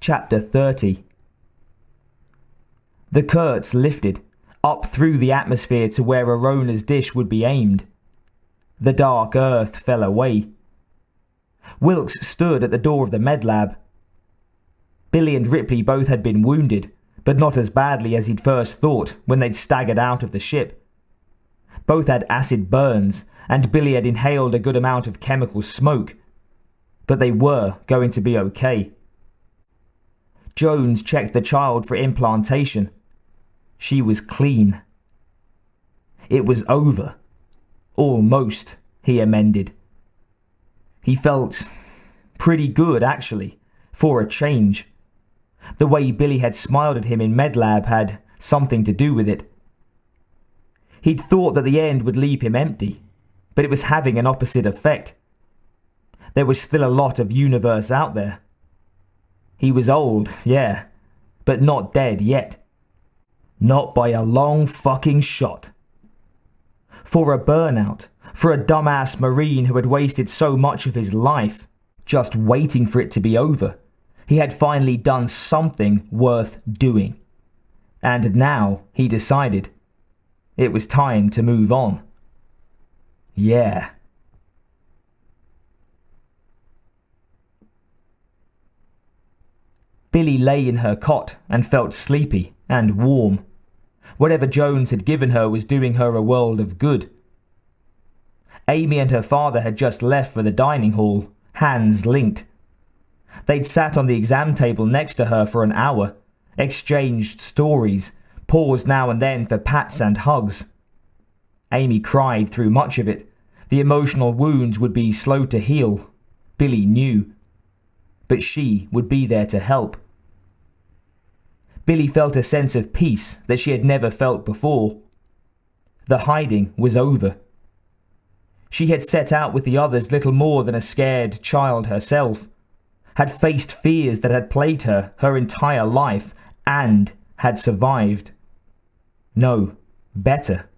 Chapter 30. The Kurtz lifted, up through the atmosphere to where Arona's dish would be aimed. The dark earth fell away. Wilks stood at the door of the med lab. Billie and Ripley both had been wounded, but not as badly as he'd first thought when they'd staggered out of the ship. Both had acid burns, and Billie had inhaled a good amount of chemical smoke. But they were going to be okay. Jones checked the child for implantation. She was clean. It was over. Almost, he amended. He felt pretty good, actually, for a change. The way Billie had smiled at him in MedLab had something to do with it. He'd thought that the end would leave him empty, but it was having an opposite effect. There was still a lot of universe out there. He was old, yeah, but not dead yet. Not by a long fucking shot. For a burnout, for a dumbass Marine who had wasted so much of his life, just waiting for it to be over, he had finally done something worth doing. And now, he decided, it was time to move on. Yeah. Billie lay in her cot and felt sleepy and warm. Whatever Jones had given her was doing her a world of good. Amy and her father had just left for the dining hall, hands linked. They'd sat on the exam table next to her for an hour, exchanged stories, paused now and then for pats and hugs. Amy cried through much of it. The emotional wounds would be slow to heal. Billie knew. But she would be there to help. Billie felt a sense of peace that she had never felt before. The hiding was over. She had set out with the others little more than a scared child herself, had faced fears that had plagued her entire life, and had survived. No, better.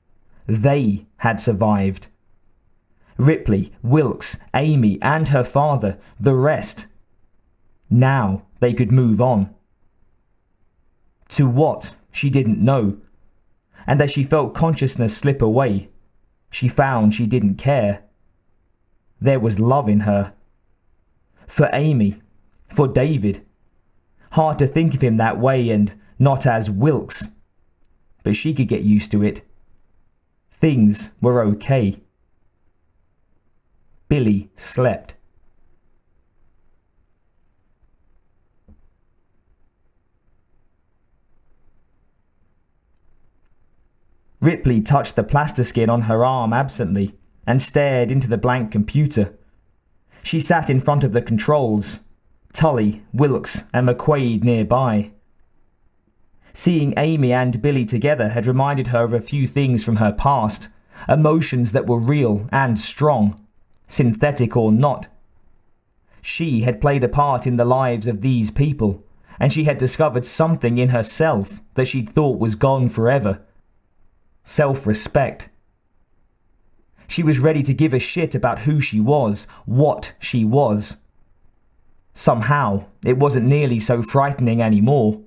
They had survived. Ripley, Wilks, Amy, and her father, the rest. Now they could move on. To what, she didn't know. And as she felt consciousness slip away, she found she didn't care. There was love in her. For Amy, for David. Hard to think of him that way and not as Wilks. But she could get used to it. Things were okay. Billie slept. Ripley touched the plastiskin on her arm absently and stared into the blank computer. She sat in front of the controls, Tully, Wilks, and McQuaid nearby. Seeing Amy and Billie together had reminded her of a few things from her past, emotions that were real and strong, synthetic or not. She had played a part in the lives of these people, and she had discovered something in herself that she'd thought was gone forever. Self-respect. She was ready to give a shit about who she was, what she was. Somehow, it wasn't nearly so frightening anymore.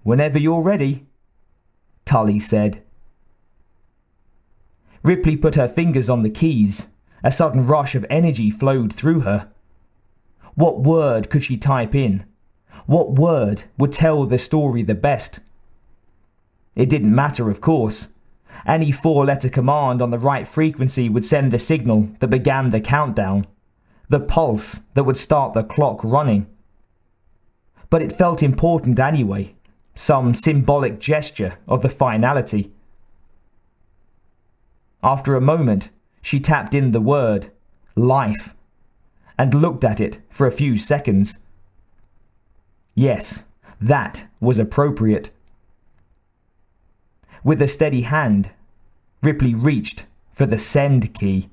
"Whenever you're ready," Tully said. Ripley put her fingers on the keys. A sudden rush of energy flowed through her. What word could she type in? What word would tell the story the best? It didn't matter, of course. Any four-letter command on the right frequency would send the signal that began the countdown, the pulse that would start the clock running. But it felt important anyway, some symbolic gesture of the finality. After a moment, she tapped in the word, life, and looked at it for a few seconds. Yes, that was appropriate. With a steady hand, Ripley reached for the send key.